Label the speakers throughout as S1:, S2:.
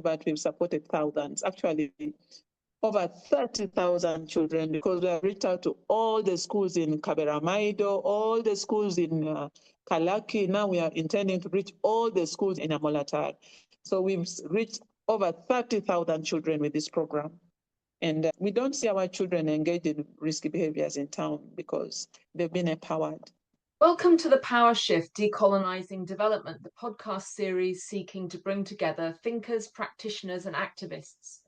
S1: but we've supported thousands. Actually, over 30,000 children, because we have reached out to all the schools in Kaberamaido, all the schools in Kalaki. Now we are intending to reach all the schools in Amolatar. So we've reached over 30,000 children with this program. And we don't see our children engage in risky behaviors in town because they've been empowered.
S2: Welcome to The Power Shift, Decolonizing Development, the podcast series seeking to bring together thinkers, practitioners, and activists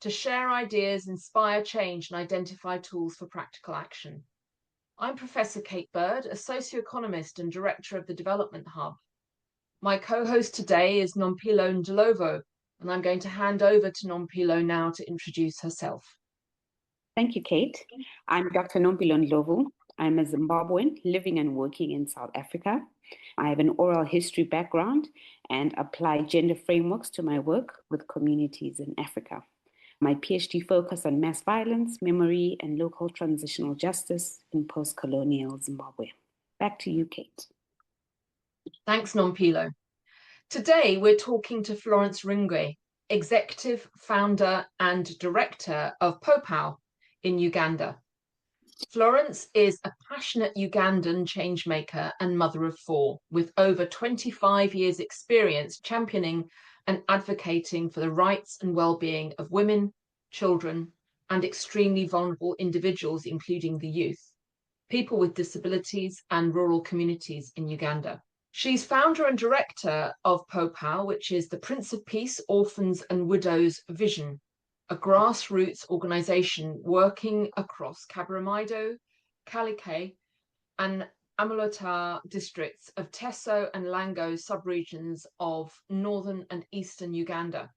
S2: to share ideas, inspire change, and identify tools for practical action. I'm Professor Kate Bird, a socioeconomist and director of the Development Hub. My co-host today is Nompilo Ndlovu, and I'm going to hand over to Nompilo now to introduce herself.
S3: Thank you, Kate. I'm Dr. Nompilo Ndlovu. I'm a Zimbabwean living and working in South Africa. I have an oral history background and apply gender frameworks to my work with communities in Africa. My PhD focus on mass violence, memory, and local transitional justice in post-colonial Zimbabwe. Back to you, Kate.
S2: Thanks, Nompilo. Today, we're talking to Florence Ringe, executive, founder, and director of POPOW in Uganda. Florence is a passionate Ugandan changemaker and mother of four, with over 25 years' experience championing and advocating for the rights and well-being of women, children, and extremely vulnerable individuals, including the youth, people with disabilities, and rural communities in Uganda. She's founder and director of POPOW, which is the Prince of Peace, Orphans and Widows Vision, a grassroots organisation working across Kaberamaido, Kalaki, and Amolatar districts of Teso and Lango subregions of Northern and Eastern Uganda.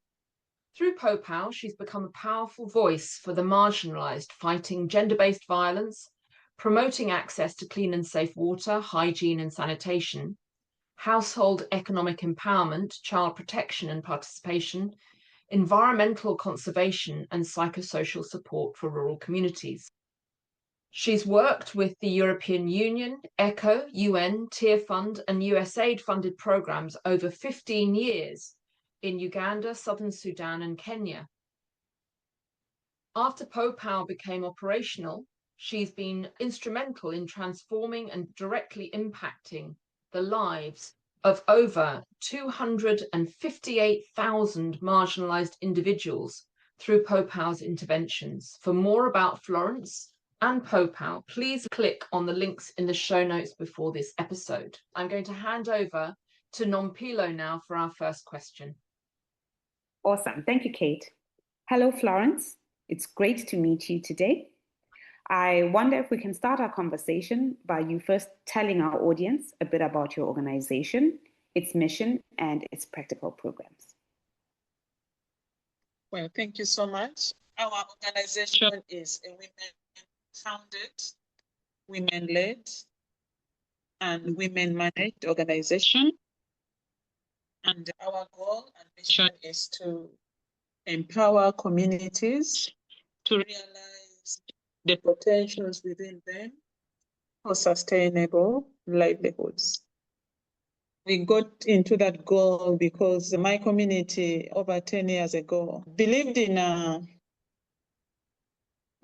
S2: Through POPOW, she's become a powerful voice for the marginalised, fighting gender-based violence, promoting access to clean and safe water, hygiene and sanitation, household economic empowerment, child protection and participation, environmental conservation and psychosocial support for rural communities. She's worked with the European Union, ECHO, UN, Tier Fund and USAID funded programs over 15 years in Uganda, Southern Sudan and Kenya. After POPOW became operational, she's been instrumental in transforming and directly impacting the lives of over 258,000 marginalised individuals through POPOW's interventions. For more about Florence and POPOW, please click on the links in the show notes before this episode. I'm going to hand over to Nompilo now for our first question.
S3: Awesome. Thank you, Kate. Hello, Florence. It's great to meet you today. I wonder if we can start our conversation by you first telling our audience a bit about your organization, its mission, and its practical programs.
S1: Well, thank you so much. Our organization is a women-founded, women-led, and women-managed organization. And our goal and mission is to empower communities to realize the potentials within them for sustainable livelihoods. We got into that goal because my community over 10 years ago believed in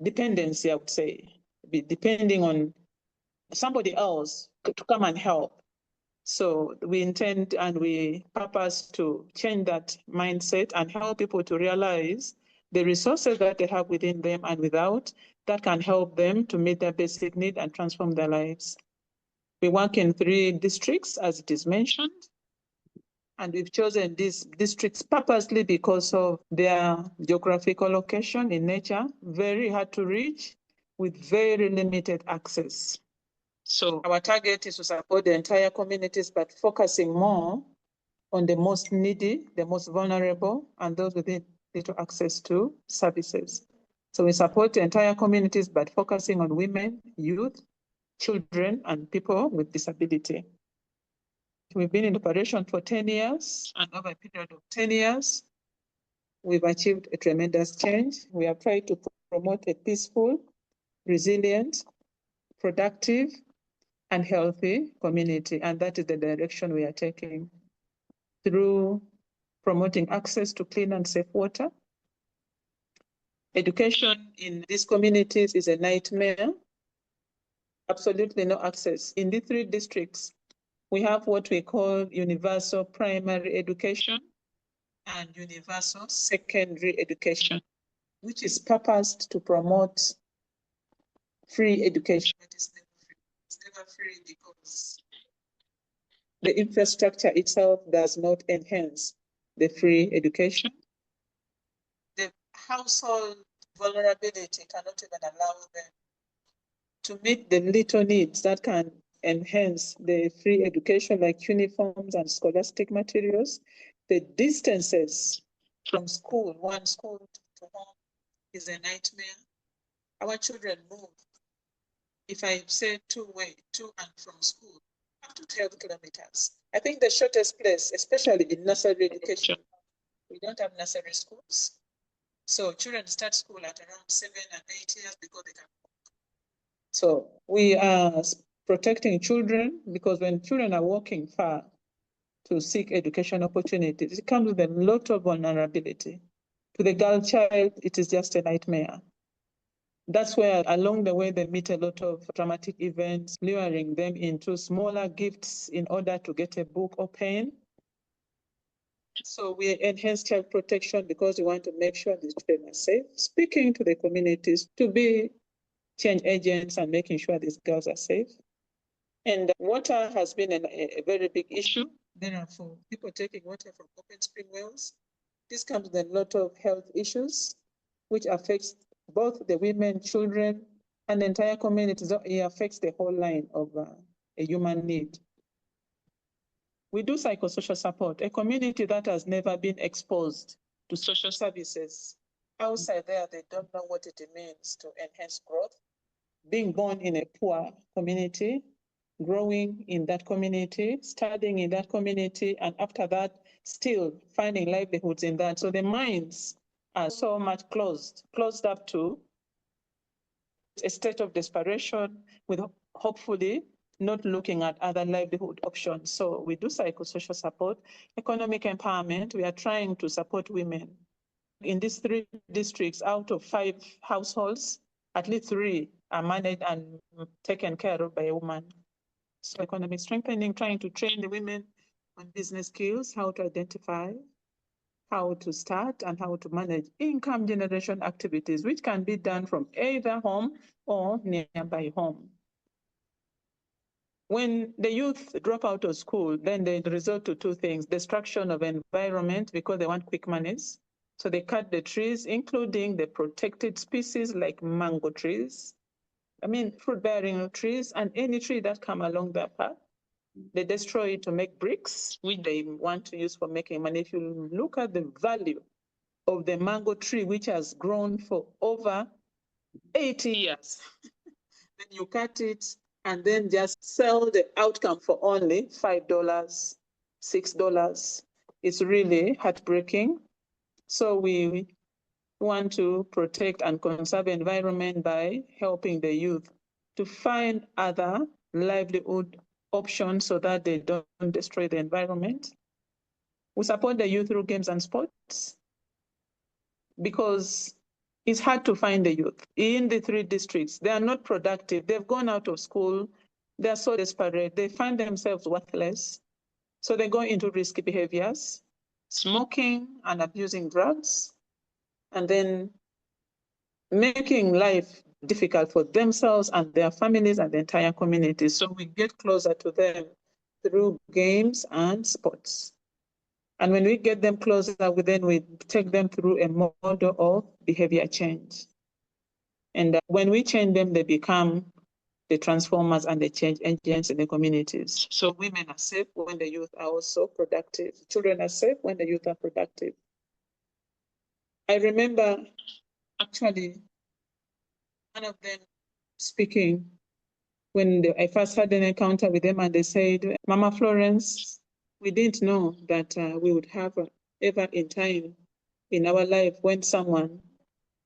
S1: dependency, I would say, depending on somebody else to come and help. So we intend and we purpose to change that mindset and help people to realize the resources that they have within them and without that can help them to meet their basic need and transform their lives. We work in 3 districts, as it is mentioned, and we've chosen these districts purposely because of their geographical location in nature, very hard to reach, with very limited access. So our target is to support the entire communities, but focusing more on the most needy, the most vulnerable, and those with little access to services. So we support the entire communities, but focusing on women, youth, children, and people with disability. We've been in operation for 10 years, and over a period of 10 years, we've achieved a tremendous change. We have tried to promote a peaceful, resilient, productive, and healthy community, and that is the direction we are taking through promoting access to clean and safe water. Education in these communities is a nightmare. Absolutely no access. In the 3 districts, we have what we call universal primary education and universal secondary education, which is purposed to promote free education. But it's never free because the infrastructure itself does not enhance the free education. The household vulnerability cannot even allow them to meet the little needs that can enhance the free education, like uniforms and scholastic materials. The distances from school, one school to home, is a nightmare. Our children move, if I say two-way, to and from school, up to 12 kilometers. I think the shortest place, especially in nursery education, we don't have nursery schools. So children start school at around 7 and 8 years before they can walk. So we are protecting children, because when children are walking far to seek education opportunities, it comes with a lot of vulnerability. To the girl child, it is just a nightmare. That's where along the way they meet a lot of traumatic events, luring them into smaller gifts in order to get a book or pen. So we enhance child protection because we want to make sure the children are safe, speaking to the communities to be change agents and making sure these girls are safe. And water has been a very big issue. Therefore, people taking water from open spring wells. This comes with a lot of health issues, which affects both the women, children, and the entire community. So it affects the whole line of a human need. We do psychosocial support. A community that has never been exposed to social services, outside there, they don't know what it means to enhance growth. Being born in a poor community, growing in that community, studying in that community, and after that, still finding livelihoods in that. So the minds are so much closed up to a state of desperation, with hopefully not looking at other livelihood options. So we do psychosocial support, economic empowerment. We are trying to support women. In these 3 districts, out of 5 households, at least 3 are managed and taken care of by a woman. So economic strengthening, trying to train the women on business skills, how to identify, how to start, and how to manage income generation activities, which can be done from either home or nearby home. When the youth drop out of school, then they resort to 2 things: destruction of environment, because they want quick monies. So they cut the trees, including the protected species like mango trees. I mean, fruit-bearing trees, and any tree that come along their path. They destroy it to make bricks, which they want to use for making money. If you look at the value of the mango tree, which has grown for over 80 years, then you cut it and then just sell the outcome for only $5, $6. It's really heartbreaking. So we want to protect and conserve the environment by helping the youth to find other livelihood options so that they don't destroy the environment. We support the youth through games and sports because it's hard to find the youth in the 3 districts. They are not productive. They've gone out of school. They're so desperate. They find themselves worthless. So they go into risky behaviors, smoking and abusing drugs, and then making life difficult for themselves and their families and the entire community. So we get closer to them through games and sports. And when we get them closer, then we take them through a model of behavior change. And when we change them, they become the transformers and the change agents in the communities. So women are safe when the youth are also productive. Children are safe when the youth are productive. I remember actually one of them speaking when I first had an encounter with them, and they said, "Mama Florence, we didn't know that we would have ever in time in our life when someone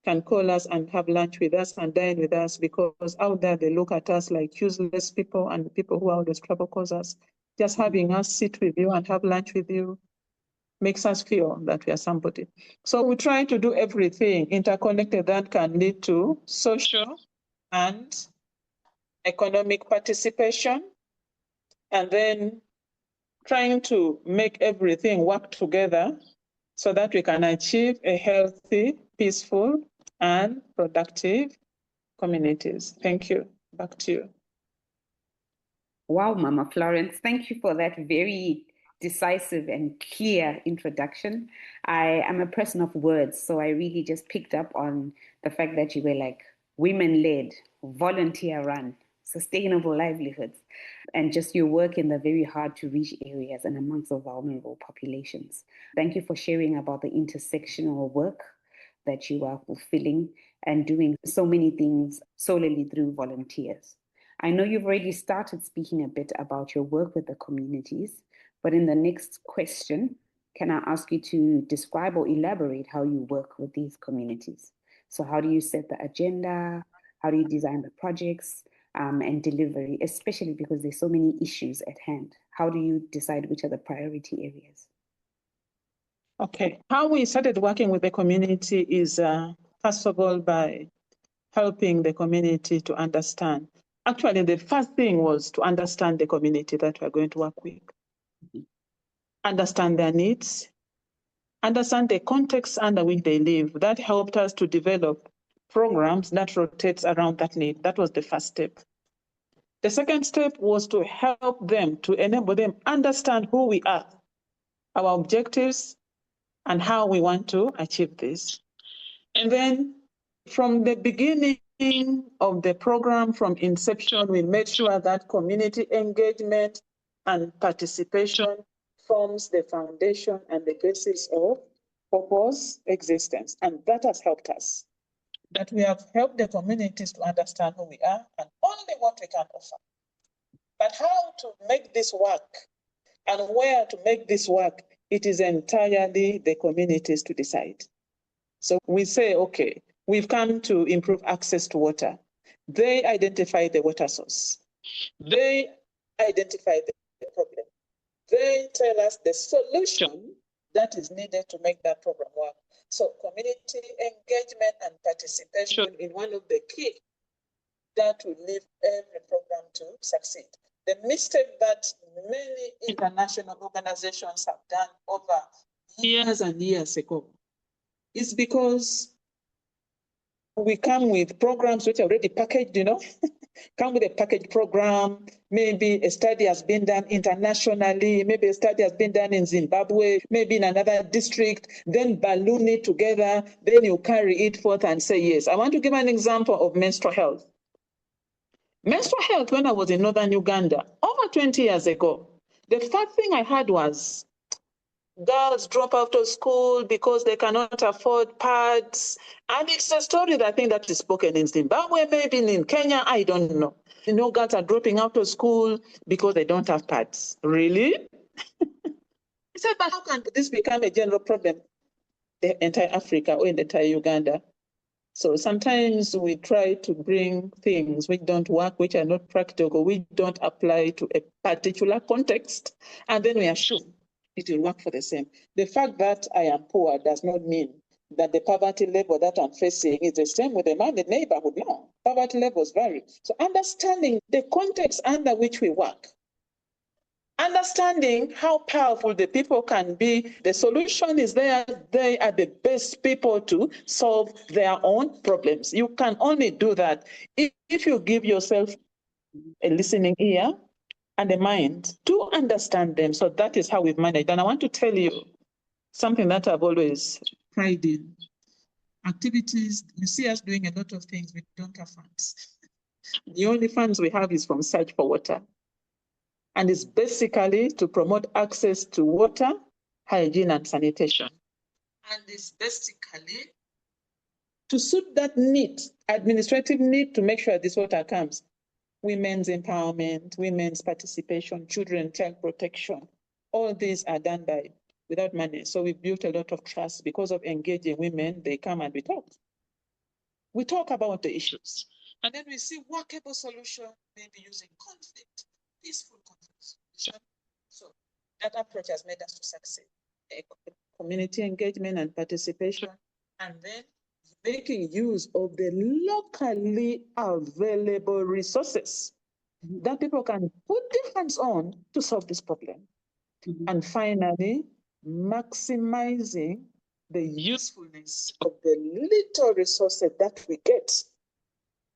S1: can call us and have lunch with us and dine with us, because out there they look at us like useless people and people who are always trouble causers. Just having us sit with you and have lunch with you makes us feel that we are somebody. So we try to do everything interconnected that can lead to social and economic participation, and then trying to make everything work together so that we can achieve a healthy, peaceful, and productive communities. Thank you. Back to you.
S3: Wow, Mama Florence, thank you for that very decisive and clear introduction. I am a person of words, so I really just picked up on the fact that you were like women-led, volunteer-run, sustainable livelihoods, and just your work in the very hard-to-reach areas and amongst the vulnerable populations. Thank you for sharing about the intersectional work that you are fulfilling and doing so many things solely through volunteers. I know you've already started speaking a bit about your work with the communities, but in the next question, can I ask you to describe or elaborate how you work with these communities? So how do you set the agenda? How do you design the projects and delivery, especially because there's so many issues at hand? How do you decide which are the priority areas?
S1: Okay, how we started working with the community is first of all by helping the community to understand. Actually, the first thing was to understand the community that we're going to work with. Understand their needs, understand the context under which they live. That helped us to develop programs that rotates around that need. That was the first step. The second step was to help them, to enable them understand who we are, our objectives, and how we want to achieve this. And then from the beginning of the program, from inception, we made sure that community engagement and participation forms the foundation and the basis of POPOW's existence. And that has helped us. That we have helped the communities to understand who we are and only what we can offer. But how to make this work and where to make this work, it is entirely the communities to decide. So we say, okay, we've come to improve access to water. They identify the water source. They identify the problem. They tell us the solution that is needed to make that program work. So community engagement and participation is one of the key that will lead every program to succeed. The mistake that many international organizations have done over years and years ago is because we come with programs which are already packaged, come with a packaged program. Maybe a study has been done internationally, maybe a study has been done in Zimbabwe, maybe in another district, then balloon it together, then you carry it forth and say, yes. I want to give an example of menstrual health. Menstrual health, when I was in Northern Uganda, over 20 years ago, the first thing I heard was, girls drop out of school because they cannot afford pads. And it's a story that I think that is spoken in Zimbabwe, maybe in Kenya, I don't know. Girls are dropping out of school because they don't have pads. Really? I said, but how can this become a general problem in the entire Africa or in the entire Uganda? So sometimes we try to bring things which don't work, which are not practical, which don't apply to a particular context, and then we assume it will work for the same. The fact that I am poor does not mean that the poverty level that I'm facing is the same with the man in the neighborhood. No, poverty levels vary. So understanding the context under which we work, understanding how powerful the people can be, the solution is there. They are the best people to solve their own problems. You can only do that if you give yourself a listening ear and a mind to understand them. So that is how we've managed. And I want to tell you something that I've always pride in. Activities, you see us doing a lot of things, we don't have funds. The only funds we have is from Search for Water. And it's basically to promote access to water, hygiene, and sanitation. And it's basically to suit that need, administrative need, to make sure this water comes. Women's empowerment, women's participation, children, child protection, all these are done by without money. So we built a lot of trust because of engaging women. They come and we talk. We talk about the issues. And then we see workable solution, maybe using conflict, peaceful conflict solution. So that approach has made us to succeed. community engagement and participation, and then making use of the locally available resources that people can put their hands on to solve this problem. And finally, maximizing the usefulness of the little resources that we get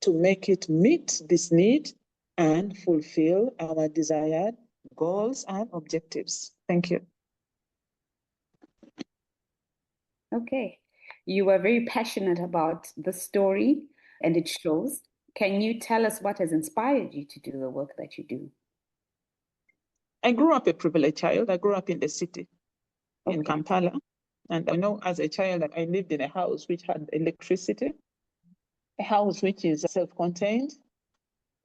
S1: to make it meet this need and fulfill our desired goals and objectives. Thank you.
S3: Okay. You are very passionate about the story, and it shows. Can you tell us what has inspired you to do the work that you do?
S1: I grew up a privileged child. I grew up in the city, in Kampala. And I know as a child, I lived in a house which had electricity, a house which is self-contained.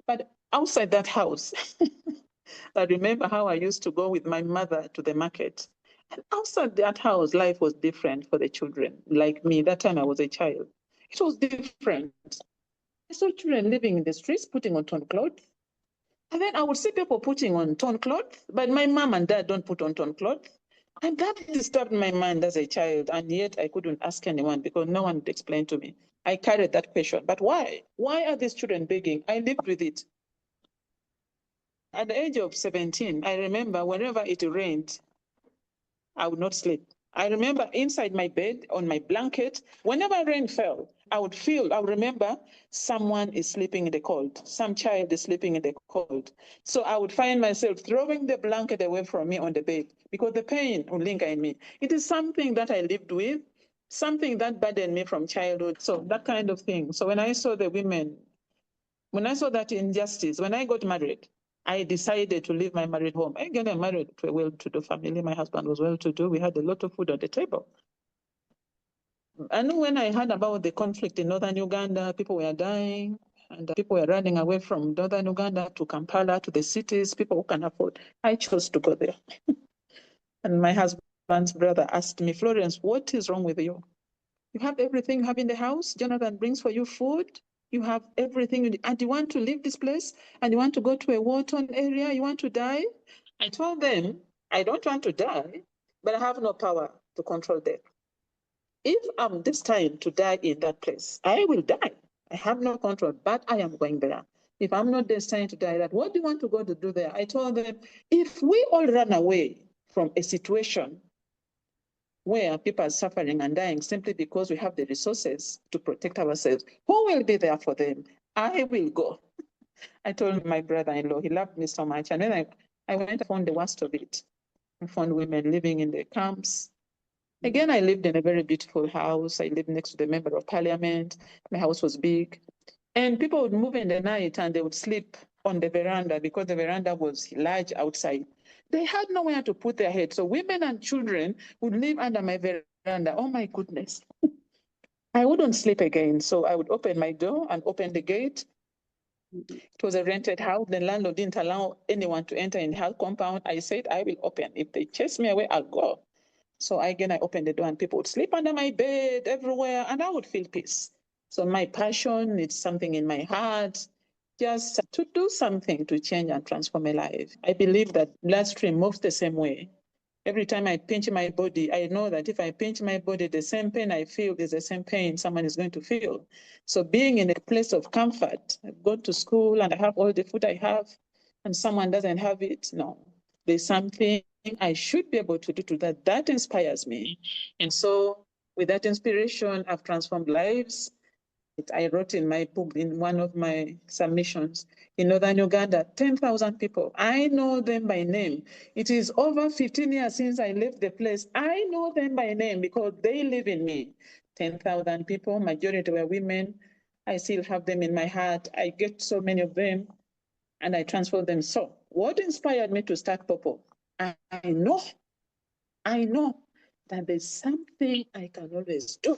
S1: But outside that house, I remember how I used to go with my mother to the market. And outside that house, life was different for the children. Like me, that time I was a child. It was different. I saw children living in the streets, putting on torn clothes. And then I would see people putting on torn clothes, but my mom and dad don't put on torn clothes. And that disturbed my mind as a child. And yet I couldn't ask anyone because no one would explain to me. I carried that question. But why? Why are these children begging? I lived with it. At the age of 17, I remember whenever it rained, I would not sleep. I remember inside my bed, on my blanket, whenever rain fell, I would remember someone is sleeping in the cold. Some child is sleeping in the cold. So I would find myself throwing the blanket away from me on the bed because the pain would linger in me. It is something that I lived with, something that burdened me from childhood. So that kind of thing. So when I saw the women, when I saw that injustice, when I got married, I decided to leave my married home. Again, I married to a well-to-do family. My husband was well-to-do. We had a lot of food on the table. And when I heard about the conflict in Northern Uganda, people were dying, and people were running away from Northern Uganda to Kampala, to the cities, people who can afford. I chose to go there. And my husband's brother asked me, Florence, what is wrong with you? You have everything you have in the house. Jonathan brings for you food. You have everything, and you want to leave this place, and you want to go to a war-torn area, you want to die? I told them, I don't want to die, but I have no power to control death. If I'm destined to die in that place, I will die. I have no control, but I am going there. If I'm not destined to die, what do you want to go to do there? I told them, if we all run away from a situation where people are suffering and dying simply because we have the resources to protect ourselves, who will be there for them? I will go. I told my brother-in-law, he loved me so much. And then I went and found the worst of it. I found women living in the camps. Again, I lived in a very beautiful house. I lived next to the member of parliament. My house was big. And people would move in the night and they would sleep on the veranda because the veranda was large outside. They had nowhere to put their head. So women and children would live under my veranda. Oh my goodness. I wouldn't sleep again. So I would open my door and open the gate. It was a rented house. The landlord didn't allow anyone to enter in the house compound. I said, I will open. If they chase me away, I'll go. So again, I opened the door and people would sleep under my bed everywhere and I would feel peace. So my passion, it's something in my heart, just to do something to change and transform a life. I believe that bloodstream moves the same way. Every time I pinch my body, I know that if I pinch my body, the same pain I feel is the same pain someone is going to feel. So being in a place of comfort, I go to school and I have all the food I have and someone doesn't have it, no. There's something I should be able to do to that. That inspires me. And so with that inspiration, I've transformed lives. I wrote in my book, in one of my submissions, in Northern Uganda, 10,000 people. I know them by name. It is over 15 years since I left the place. I know them by name because they live in me. 10,000 people, majority were women. I still have them in my heart. I get so many of them and I transfer them. So what inspired me to start POPOW? I know that there's something I can always do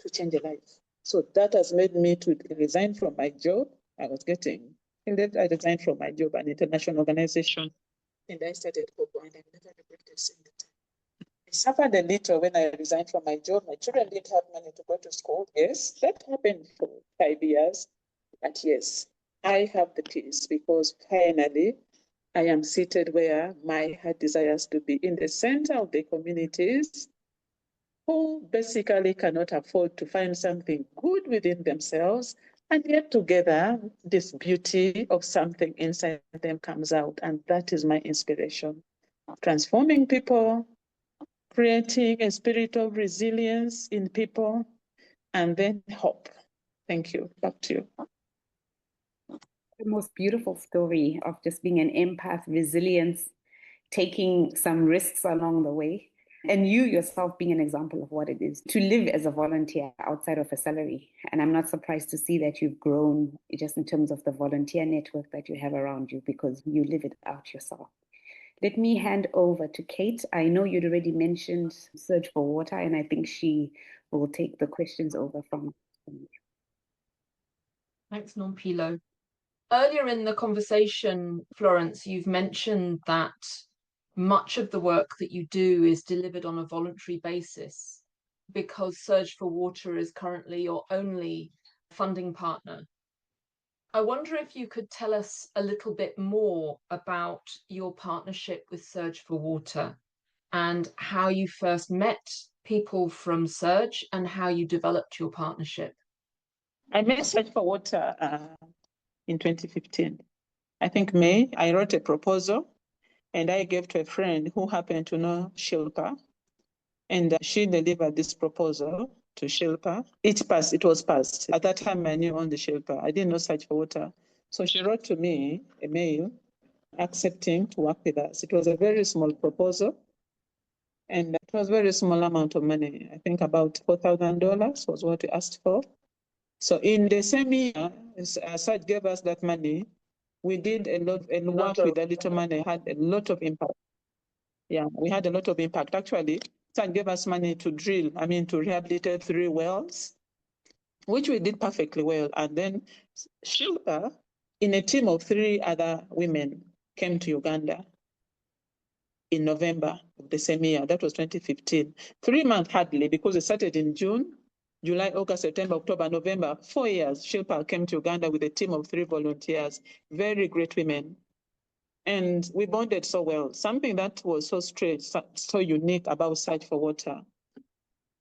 S1: to change a life. So that has made me to resign from my job I was getting. And then I resigned from my job, an international organization, and I started POPOW, and I've never regretted since that time. I suffered a little when I resigned from my job. My children didn't have money to go to school. Yes, that happened for 5 years. But yes, I have the peace because finally I am seated where my heart desires to be, in the center of the communities who basically cannot afford to find something good within themselves, and yet together this beauty of something inside them comes out. And that is my inspiration. Transforming people, creating a spirit of resilience in people, and then hope. Thank you. Back to you.
S3: The most beautiful story of just being an empath, resilience, taking some risks along the way, and you yourself being an example of what it is to live as a volunteer outside of a salary. And I'm not surprised to see that you've grown just in terms of the volunteer network that you have around you, because you live it out yourself. Let me hand over to Kate. I know you'd already mentioned Search for Water, and I think she will take the questions over from you.
S2: Thanks, Nompilo. Earlier in the conversation, Florence, you've mentioned that much of the work that you do is delivered on a voluntary basis because Search for Water is currently your only funding partner. I wonder if you could tell us a little bit more about your partnership with Search for Water and how you first met people from Search and how you developed your partnership.
S1: I met Search for Water in 2015. I think May, I wrote a proposal and I gave to a friend who happened to know Shilpa. And she delivered this proposal to Shilpa. It was passed. At that time, I knew only Shilpa. I didn't know Search for Water. So she wrote to me a mail accepting to work with us. It was a very small proposal. And it was a very small amount of money. I think about $4,000 was what we asked for. So in the same year, Search gave us that money. We did a lot and work with a little money, had a lot of impact. Yeah, we had a lot of impact. Actually, Search gave us money to to rehabilitate 3 wells, which we did perfectly well. And then Shilpa, in a team of 3 other women, came to Uganda in November of the same year. That was 2015. 3 months hardly, because it started in June. July, August, September, October, November, 4 years, Shilpa came to Uganda with a team of 3 volunteers, very great women. And we bonded so well, something that was so strange, so unique about Search for Water.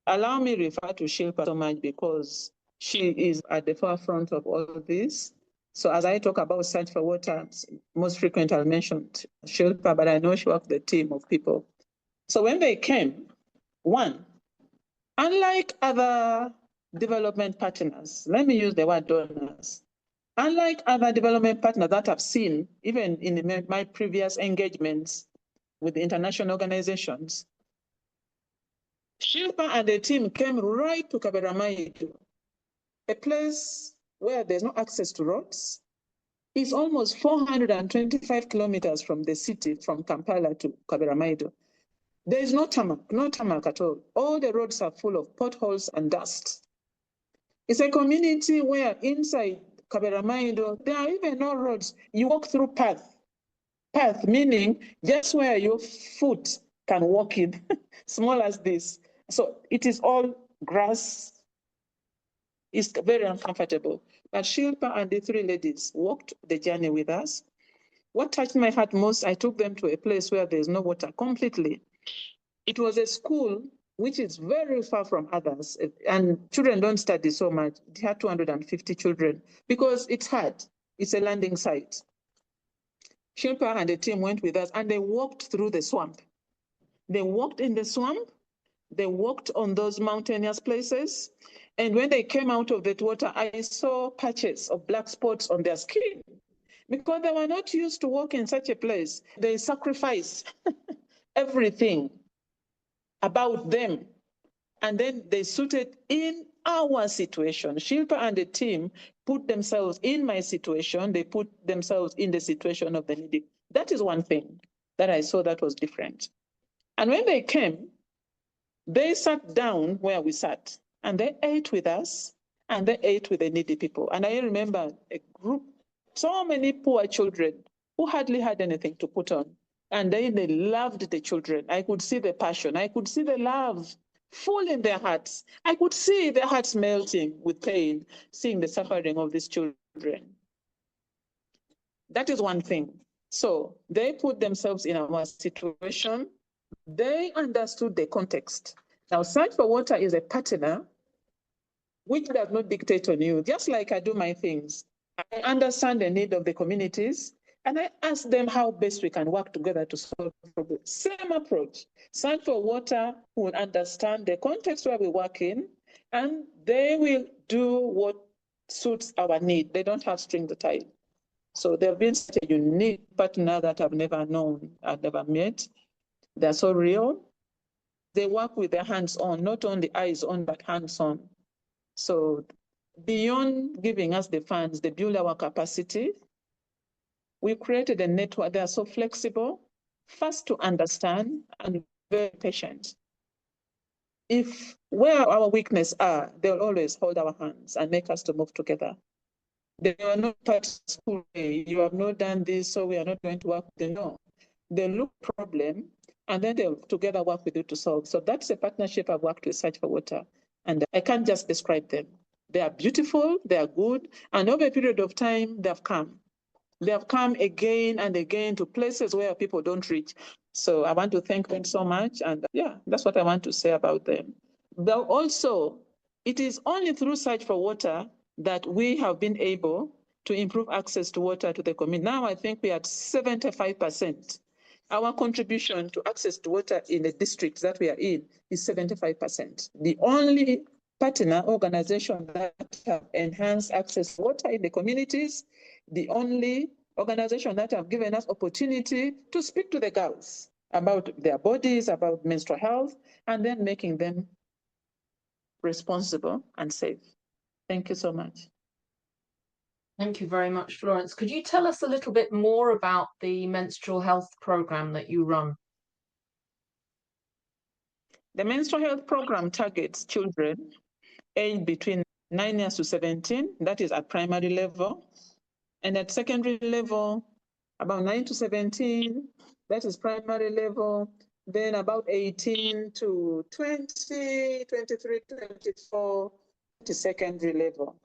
S1: Allow me to refer to Shilpa so much because she is at the forefront of all of this. So as I talk about Search for Water, most frequently I'll mention Shilpa, but I know she worked with a team of people. So when they came, one, unlike other development partners, let me use the word donors. Unlike other development partners that I've seen, even in my previous engagements with international organizations, Shilpa and the team came right to Kaberamaido, a place where there's no access to roads. It's almost 425 kilometers from the city, from Kampala to Kaberamaido. There is no tarmac at all. All the roads are full of potholes and dust. It's a community where inside Kaberamaido, there are even no roads. You walk through path, meaning just where your foot can walk in, small as this. So it is all grass. It's very uncomfortable. But Shilpa and the 3 ladies walked the journey with us. What touched my heart most, I took them to a place where there's no water completely. It was a school which is very far from others, and children don't study so much. It had 250 children because it's hard. It's a landing site. Shilpa and the team went with us and they walked through the swamp. They walked in the swamp. They walked on those mountainous places. And when they came out of that water, I saw patches of black spots on their skin because they were not used to walk in such a place. They sacrificed everything about them. And then they suited in our situation. Shilpa and the team put themselves in my situation. They put themselves in the situation of the needy. That is one thing that I saw that was different. And when they came, they sat down where we sat and they ate with us and they ate with the needy people. And I remember a group, so many poor children who hardly had anything to put on. And they loved the children. I could see the passion. I could see the love full in their hearts. I could see their hearts melting with pain, seeing the suffering of these children. That is one thing. So they put themselves in our situation. They understood the context. Now, Search for Water is a partner which does not dictate on you, just like I do my things. I understand the need of the communities, and I ask them how best we can work together to solve problems. Same approach. Search for Water will understand the context where we work in, and they will do what suits our need. They don't have strings attached. So they've been such a unique partner that I've never known, I've never met. They're so real. They work with their hands on, not only eyes on, but hands on. So beyond giving us the funds, they build our capacity. We created a network. They are so flexible, fast to understand, and very patient. If where our weaknesses are, they'll always hold our hands and make us to move together. They are not part of school. You have not done this, so we are not going to work with them. No. They look problem, and then they'll together work with you to solve. So that's a partnership I've worked with Search for Water. And I can't just describe them. They are beautiful, they are good, and over a period of time, they have come. They have come again and again to places where people don't reach. So I want to thank them so much. And yeah, that's what I want to say about them. But also, it is only through Search for Water that we have been able to improve access to water to the community. Now I think we are at 75%. Our contribution to access to water in the districts that we are in is 75%. The only partner organization that have enhanced access to water in the communities, the only organization that have given us opportunity to speak to the girls about their bodies, about menstrual health, and then making them responsible and safe. Thank you so much.
S2: Thank you very much, Florence. Could you tell us a little bit more about the menstrual health program that you run?
S1: The menstrual health program targets children aged between 9 years to 17, that is at primary level. And at secondary level, about 9 to 17, that is primary level. Then about 18 to 20, 23, 24, to secondary level.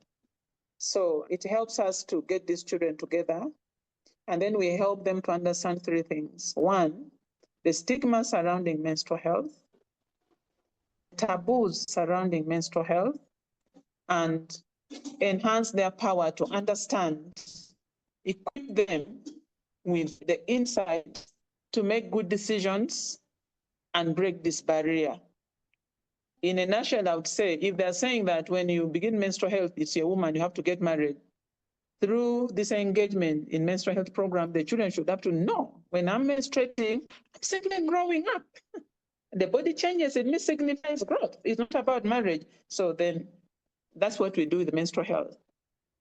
S1: So it helps us to get these children together. And then we help them to understand three things. One, the stigma surrounding menstrual health, taboos surrounding menstrual health, and enhance their power to understand, equip them with the insight to make good decisions and break this barrier. In a nutshell, I would say, if they're saying that when you begin menstrual health, it's a woman, you have to get married. Through this engagement in menstrual health program, the children should have to know, when I'm menstruating, I'm simply growing up. The body changes, it signifies growth. It's not about marriage. So then that's what we do with menstrual health.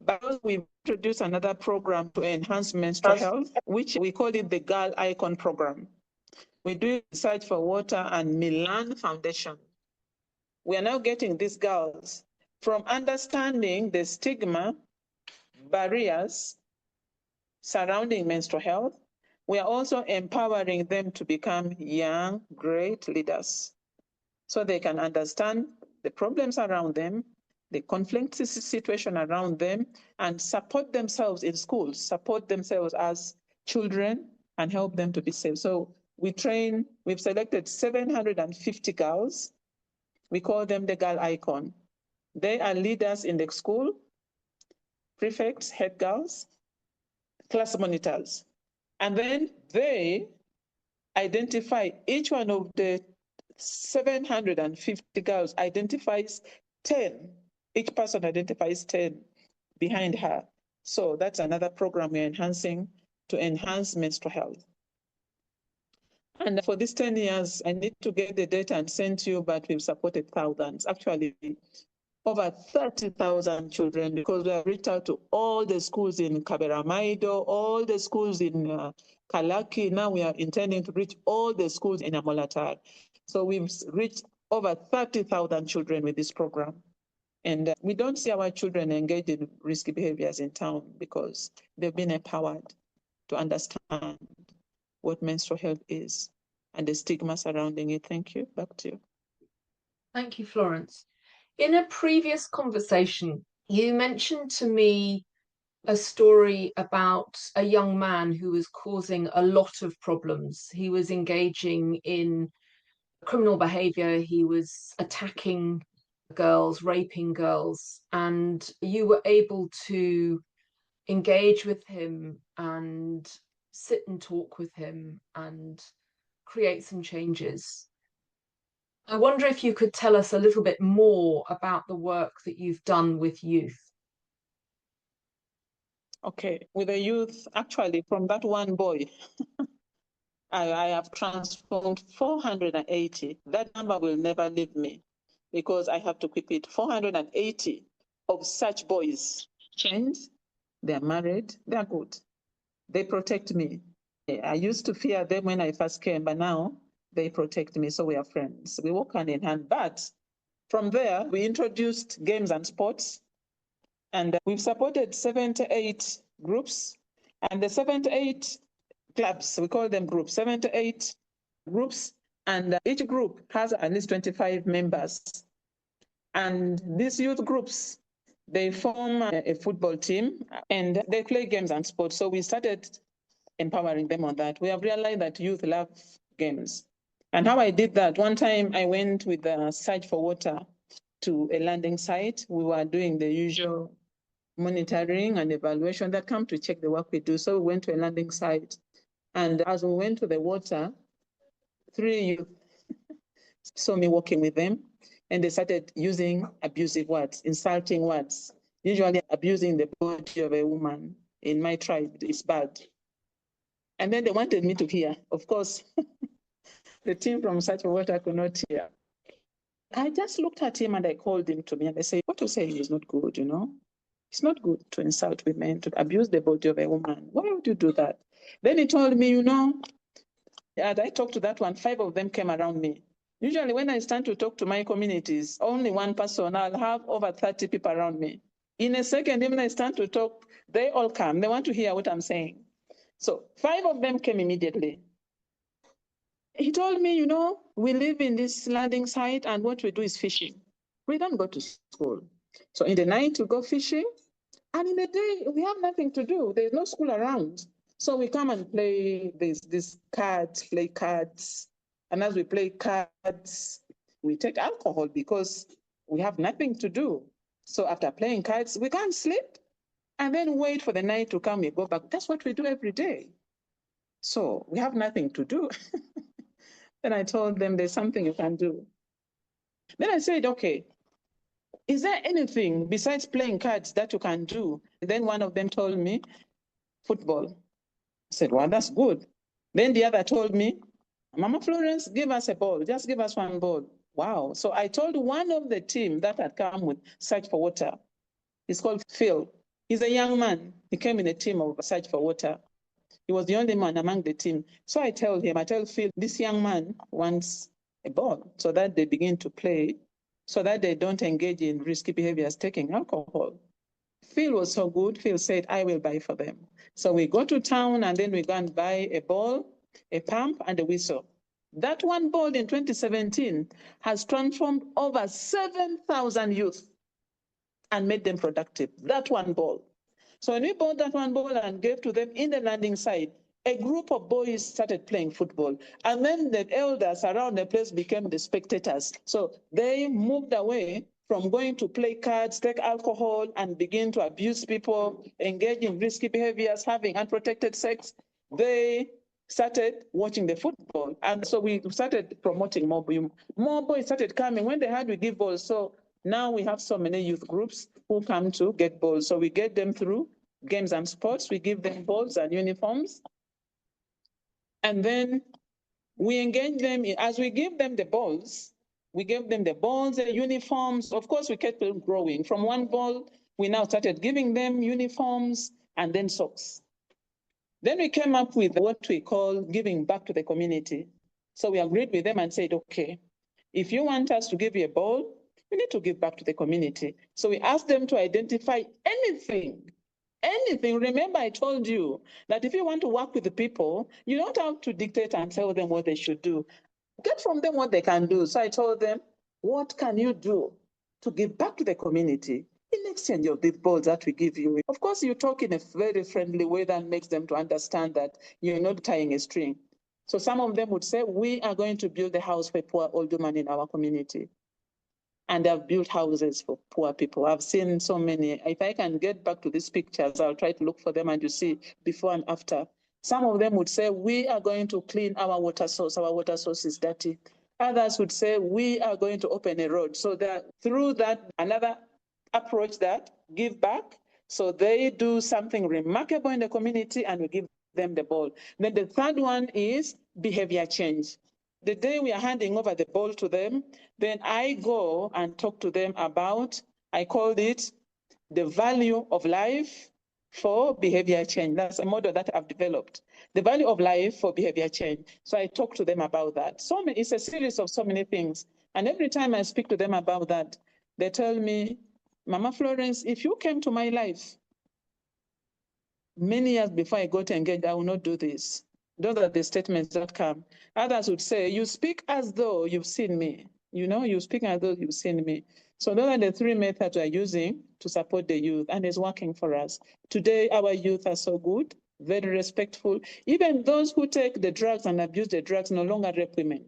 S1: But we've introduced another program to enhance menstrual health, which we call it the Girl Icon Program. We do Search for Water and Milan Foundation. We are now getting these girls from understanding the stigma, barriers surrounding menstrual health. We are also empowering them to become young, great leaders so they can understand the problems around them, the conflict situation around them, and support themselves in schools, support themselves as children, and help them to be safe. So we've selected 750 girls. We call them the Girl Icon. They are leaders in the school, prefects, head girls, class monitors. And then they identify each one of the 750 girls identifies 10. Each person identifies 10 behind her. So that's another program we're enhancing to enhance menstrual health. And for these 10 years, I need to get the data and send to you, but we've supported thousands, actually over 30,000 children, because we have reached out to all the schools in Kaberamaido, all the schools in Kalaki. Now we are intending to reach all the schools in Amolatar. So we've reached over 30,000 children with this program. And we don't see our children engage in risky behaviors in town because they've been empowered to understand what menstrual health is and the stigma surrounding it. Thank you. Back to you.
S2: Thank you, Florence. In a previous conversation, you mentioned to me a story about a young man who was causing a lot of problems. He was engaging in criminal behavior, he was attacking girls, raping girls, and you were able to engage with him and sit and talk with him and create some changes. I wonder if you could tell us a little bit more about the work that you've done with youth.
S1: Okay, with the youth, actually, from that one boy, I have transformed 480. That number will never leave me because I have to keep it. 480 of such boys changed. They're married. They're good. They protect me. I used to fear them when I first came, but now they protect me. So we are friends. We work hand in hand. But from there, we introduced games and sports. And we've supported 78 groups. And the 78 clubs, we call them groups, 78 groups. And each group has at least 25 members. And these youth groups, they form a football team and they play games and sports. So we started empowering them on that. We have realized that youth love games. And how I did that, one time I went with the Search for Water to a landing site. We were doing the usual monitoring and evaluation that come to check the work we do. So we went to a landing site. And as we went to the water, 3 youth saw me walking with them, and they started using abusive words, insulting words, usually abusing the body of a woman. In my tribe, it's bad. And then they wanted me to hear. Of course, the team from Search for Water could not hear. I just looked at him and I called him to me and I said, what you're saying is not good, you know? It's not good to insult women, to abuse the body of a woman. Why would you do that? Then he told me, you know, as I talked to that one, 5 of them came around me. Usually when I stand to talk to my communities, only one person, I'll have over 30 people around me. In a second, even I stand to talk, they all come. They want to hear what I'm saying. So 5 of them came immediately. He told me, you know, we live in this landing site and what we do is fishing. We don't go to school. So in the night we go fishing and in the day we have nothing to do. There's no school around. So we come and play these cards, play cards. And as we play cards, we take alcohol because we have nothing to do. So after playing cards, we can't sleep and then wait for the night to come, we go back. That's what we do every day. So we have nothing to do. Then I told them there's something you can do. Then I said, okay, is there anything besides playing cards that you can do? Then one of them told me, football. I said, well, that's good. Then the other told me, Mama Florence, give us a ball. Just give us one ball. Wow. So I told one of the team that had come with Search for Water. He's called Phil. He's a young man. He came in a team of Search for Water. He was the only man among the team. So I tell Phil, this young man wants a ball so that they begin to play, so that they don't engage in risky behaviors, taking alcohol. Phil was so good. Phil said, I will buy for them. So we go to town and then we go and buy a ball, a pump, and a whistle. That one ball in 2017 has transformed over 7,000 youth and made them productive. That one ball. So when we bought that one ball and gave to them in the landing site, a group of boys started playing football. And then the elders around the place became the spectators. So they moved away from going to play cards, take alcohol, and begin to abuse people, engage in risky behaviors, having unprotected sex. They started watching the football. And so we started promoting more boys. More boys started coming. When they had, we give balls. So now we have so many youth groups who come to get balls. So we get them through games and sports. We give them balls and uniforms. And then we engage them. As we give them the balls, we gave them the balls, the uniforms. Of course, we kept them growing. From one ball, we now started giving them uniforms and then socks. Then we came up with what we call giving back to the community. So we agreed with them and said, okay, if you want us to give you a ball, you need to give back to the community. So we asked them to identify anything. Remember, I told you that if you want to work with the people, you don't have to dictate and tell them what they should do. Get from them what they can do. So I told them, what can you do to give back to the community in exchange of these balls that we give you. Of course, you talk in a very friendly way that makes them to understand that you're not tying a string. So some of them would say, we are going to build a house for poor old women in our community. And they've built houses for poor people. I've seen so many. If I can get back to these pictures, I'll try to look for them and you see before and after. Some of them would say, we are going to clean our water source. Our water source is dirty. Others would say, we are going to open a road. So that through that, another approach that give back. So they do something remarkable in the community and we give them the ball. Then the third one is behavior change. The day we are handing over the ball to them, then I go and talk to them about, I called it the value of life for behavior change. That's a model that I've developed. The value of life for behavior change. So I talk to them about that. It's a series of so many things. And every time I speak to them about that, they tell me, Mama Florence, if you came to my life many years before I got engaged, I will not do this. Those are the statements that come. Others would say, you speak as though you've seen me. You speak as though you've seen me. So those are the three methods we're using to support the youth, and it's working for us. Today, our youth are so good, very respectful. Even those who take the drugs and abuse the drugs no longer rape women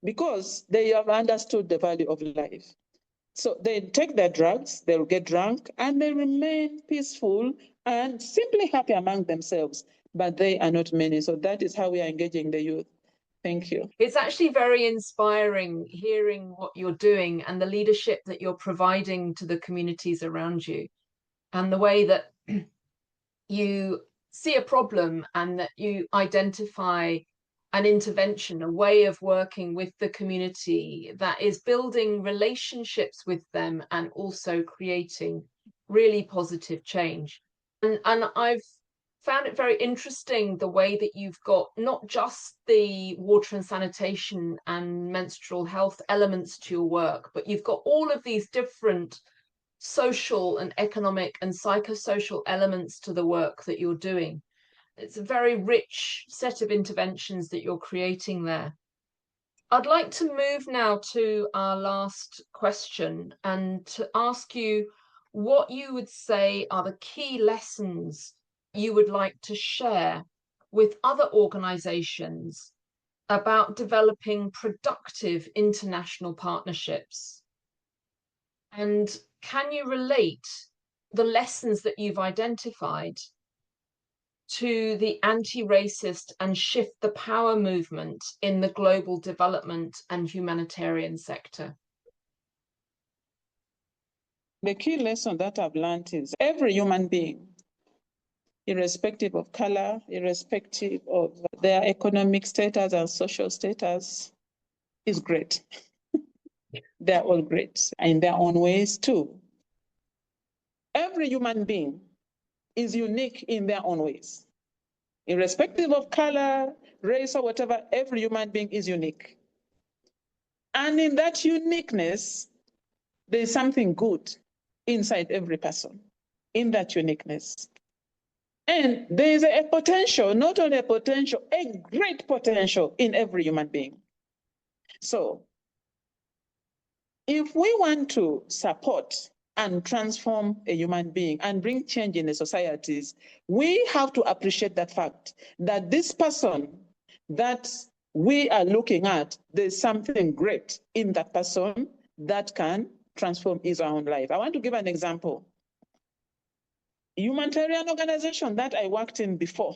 S1: because they have understood the value of life. So they take their drugs, they'll get drunk, and they remain peaceful and simply happy among themselves. But they are not many. So that is how we are engaging the youth. Thank you.
S2: It's actually very inspiring hearing what you're doing and the leadership that you're providing to the communities around you, and the way that you see a problem and that you identify an intervention, a way of working with the community that is building relationships with them and also creating really positive change. And I've found it very interesting the way that you've got not just the water and sanitation and menstrual health elements to your work, but you've got all of these different social and economic and psychosocial elements to the work that you're doing. It's a very rich set of interventions that you're creating there. I'd like to move now to our last question and to ask you what you would say are the key lessons you would like to share with other organizations about developing productive international partnerships. And can you relate the lessons that you've identified to the anti-racist and shift the power movement in the global development and humanitarian sector?
S1: The key lesson that I've learned is every human being, irrespective of color, irrespective of their economic status and social status, is great. They're all great in their own ways too. Every human being is unique in their own ways. Irrespective of color, race, or whatever, every human being is unique. And in that uniqueness, there's something good inside every person, in that uniqueness. And there is a potential, not only a potential, a great potential in every human being. So if we want to support and transform a human being and bring change in the societies, we have to appreciate that fact that this person that we are looking at, there's something great in that person that can transform his own life. I want to give an example. Humanitarian organization that I worked in before.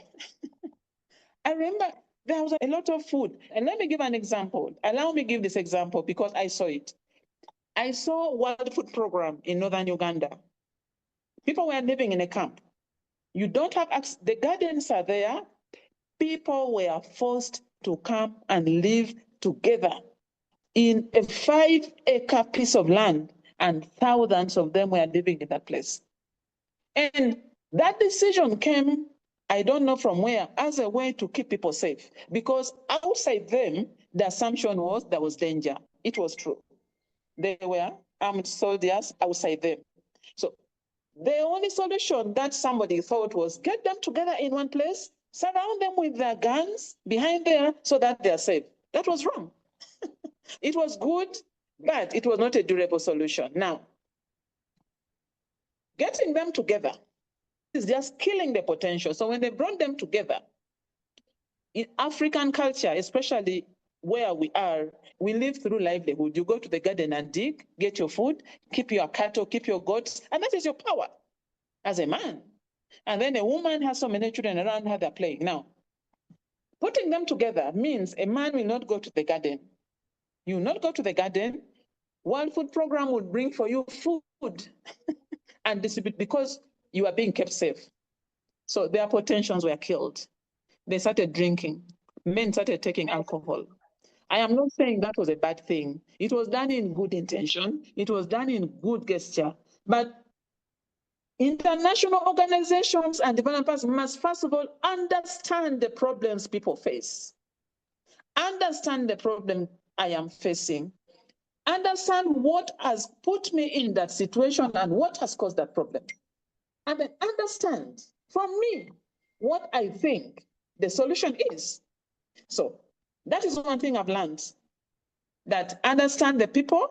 S1: I remember there was a lot of food. And let me give an example. Allow me to give this example because I saw it. I saw World Food Program in Northern Uganda. People were living in a camp. You don't have access. The gardens are there. People were forced to come and live together in a 5-acre piece of land, and thousands of them were living in that place. And that decision came, I don't know from where, as a way to keep people safe. Because outside them, the assumption was there was danger. It was true. There were armed soldiers outside them. So the only solution that somebody thought was get them together in one place, surround them with their guns behind there so that they're safe. That was wrong. It was good, but it was not a durable solution. Now, Getting them together is just killing the potential. So when they brought them together, in African culture, especially where we are, we live through livelihood. You go to the garden and dig, get your food, keep your cattle, keep your goats, and that is your power as a man. And then a woman has so many children around her, they're playing. Now, putting them together means a man will not go to the garden. You will not go to the garden. World Food Program will bring for you food and distribute because you are being kept safe. So their potentials were killed. They started drinking. Men started taking alcohol. I am not saying that was a bad thing. It was done in good intention. It was done in good gesture. But international organizations and developers must, first of all, understand the problems people face. Understand the problem I am facing. Understand what has put me in that situation and what has caused that problem. And then understand from me what I think the solution is. So that is one thing I've learned, that understand the people,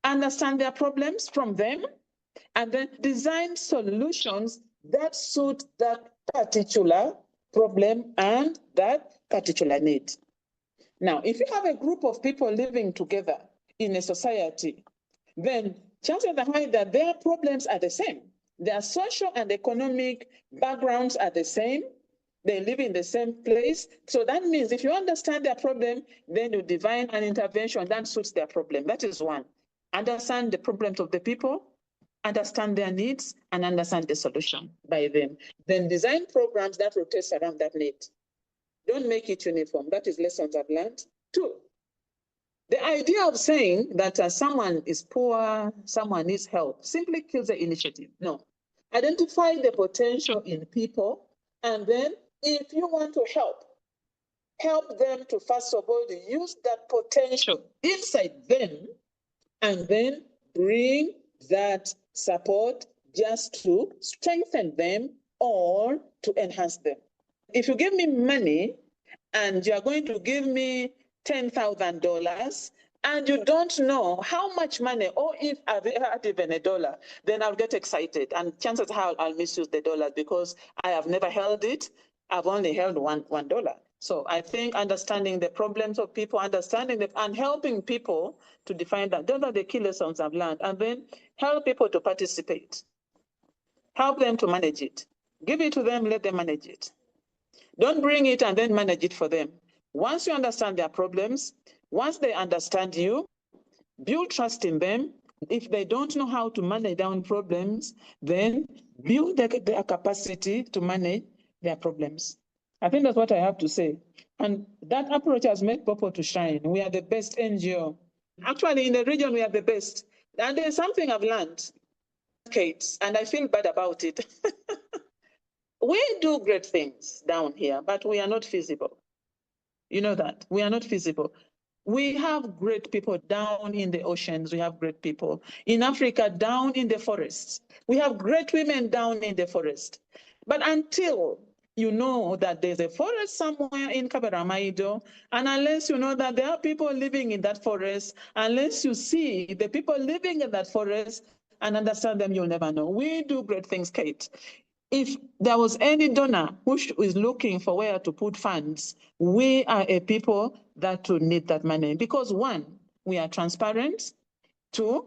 S1: understand their problems from them, and then design solutions that suit that particular problem and that particular need. Now, if you have a group of people living together in a society, then chances are high that their problems are the same. Their social and economic backgrounds are the same. They live in the same place. So that means if you understand their problem, then you design an intervention that suits their problem. That is one. Understand the problems of the people, understand their needs, and understand the solution by them. Then design programs that rotate around that need. Don't make it uniform. That is lessons I've learned. Two, the idea of saying that someone is poor, someone needs help, simply kills the initiative. No. Identify the potential in people, and then if you want to help them to, first of all, use that potential inside them, and then bring that support just to strengthen them or to enhance them. If you give me money and you're going to give me $10,000 and you don't know how much money or if I've had even $1, then I'll get excited. And chances are I'll misuse the dollar because I have never held it. I've only held $1. So I think understanding the problems of people, understanding them and helping people to define that. Those are the key lessons I've learned. And then help people to participate. Help them to manage it. Give it to them, let them manage it. Don't bring it and then manage it for them. Once you understand their problems, once they understand you, build trust in them. If they don't know how to manage their own problems, then build their capacity to manage their problems. I think that's what I have to say. And that approach has made POPOW to shine. We are the best NGO. Actually, in the region, we are the best. And there's something I've learned, Kate, and I feel bad about it. We do great things down here, but we are not feasible. You know that. We are not feasible. We have great people down in the oceans. We have great people in Africa, down in the forests. We have great women down in the forest. But until you know that there's a forest somewhere in Kaberamaido, and unless you know that there are people living in that forest, unless you see the people living in that forest and understand them, you'll never know. We do great things, Kate. If there was any donor who is looking for where to put funds, we are a people that would need that money. Because one, we are transparent. Two,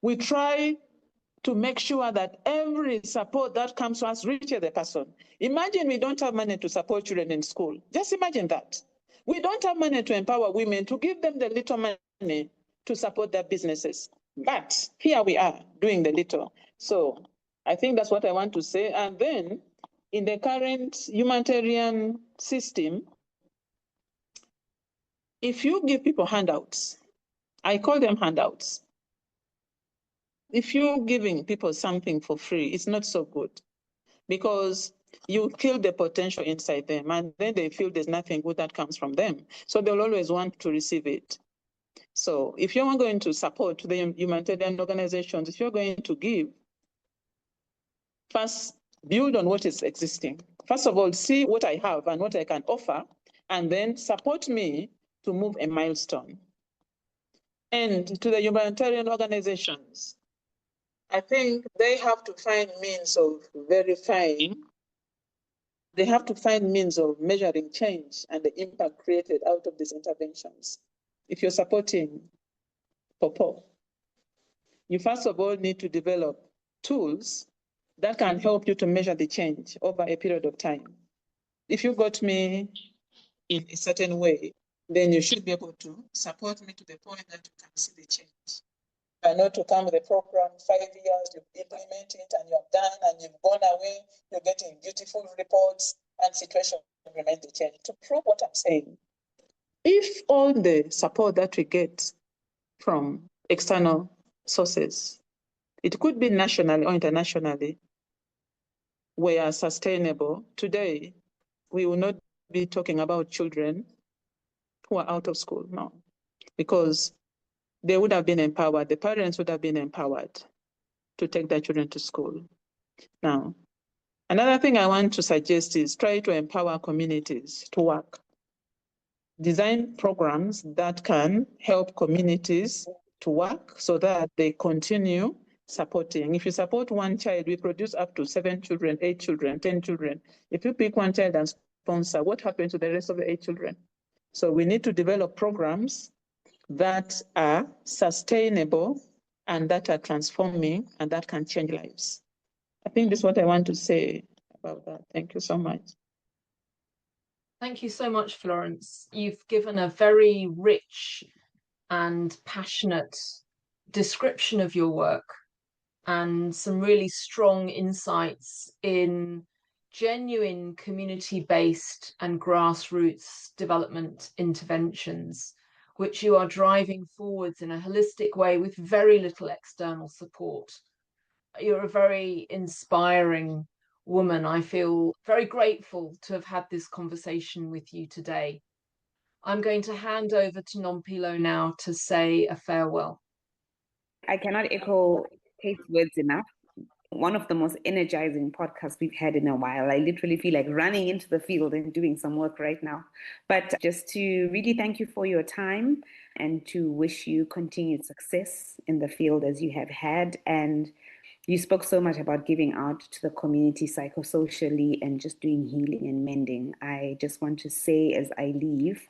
S1: we try to make sure that every support that comes to us reaches the person. Imagine we don't have money to support children in school. Just imagine that. We don't have money to empower women, to give them the little money to support their businesses. But here we are doing the little. So I think that's what I want to say. And then in the current humanitarian system, if you give people handouts, I call them handouts. If you're giving people something for free, it's not so good because you kill the potential inside them and then they feel there's nothing good that comes from them. So they'll always want to receive it. So if you're going to support the humanitarian organizations, if you're going to give, first, build on what is existing. First of all, see what I have and what I can offer, and then support me to move a milestone. And to the humanitarian organizations, I think they have to find means of verifying. They have to find means of measuring change and the impact created out of these interventions. If you're supporting POPOW, you first of all need to develop tools that can help you to measure the change over a period of time. If you got me in a certain way, then you should be able to support me to the point that you can see the change. And not to come with a program, 5 years, you implement it and you're done and you've gone away, you're getting beautiful reports and situation remains the change. To prove what I'm saying, if all the support that we get from external sources, it could be nationally or internationally, were sustainable, today we will not be talking about children who are out of school now, because they would have been empowered, the parents would have been empowered to take their children to school. Now, another thing I want to suggest is try to empower communities to work. Design programs that can help communities to work so that they continue supporting. If you support one child, we produce up to 7 children, 8 children, 10 children. If you pick one child and sponsor, what happens to the rest of the 8 children? So we need to develop programs that are sustainable and that are transforming and that can change lives. I think this is what I want to say about that. Thank you so much.
S2: Thank you so much, Florence. You've given a very rich and passionate description of your work and some really strong insights in genuine community-based and grassroots development interventions, which you are driving forwards in a holistic way with very little external support. You're a very inspiring woman. I feel very grateful to have had this conversation with you today. I'm going to hand over to Nompilo now to say a farewell.
S3: I cannot echo Kate's words enough. One of the most energizing podcasts we've had in a while. I literally feel like running into the field and doing some work right now. But just to really thank you for your time and to wish you continued success in the field as you have had. And you spoke so much about giving out to the community psychosocially and just doing healing and mending. I just want to say as I leave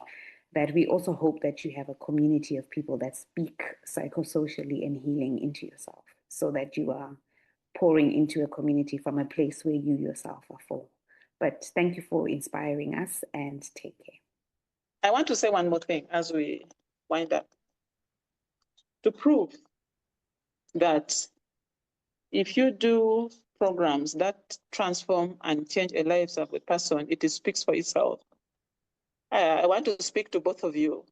S3: that we also hope that you have a community of people that speak psychosocially and healing into yourself, so that you are pouring into a community from a place where you yourself are full. But thank you for inspiring us, and take care.
S1: I want to say one more thing as we wind up. To prove that if you do programs that transform and change the lives of a person, it speaks for itself. I want to speak to both of you.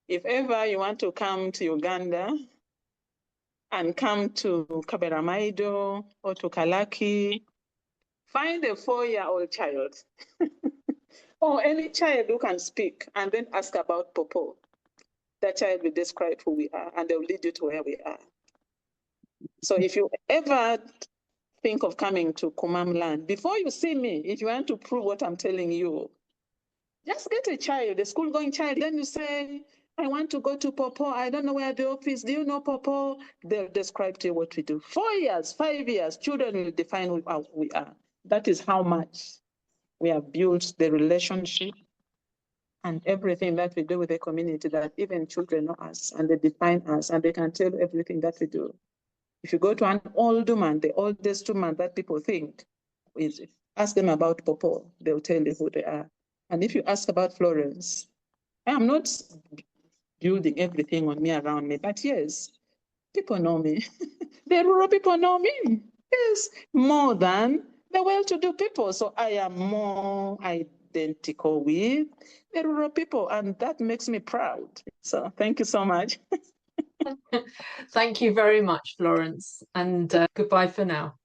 S1: If ever you want to come to Uganda and come to Kaberamaido or to Kalaki, find a 4-year-old child or any child who can speak and then ask about POPOW. That child will describe who we are and they'll lead you to where we are. So if you ever think of coming to Kumam land, before you see me, if you want to prove what I'm telling you, just get a child, a school-going child. Then you say, I want to go to POPOW. I don't know where the office. Do you know POPOW? They'll describe to you what we do. 4 years, 5 years, children will define who we are. That is how much we have built the relationship and everything that we do with the community, that even children know us and they define us and they can tell everything that we do. If you go to an old woman, the oldest woman that people think is, ask them about POPOW, they'll tell you who they are. And if you ask about Florence, I am not building everything on me around me, but yes, people know me. The rural people know me, yes, more than the well-to-do people. So I am more identical with the rural people, and that makes me proud. So thank you so much.
S2: Thank you very much, Florence, and goodbye for now.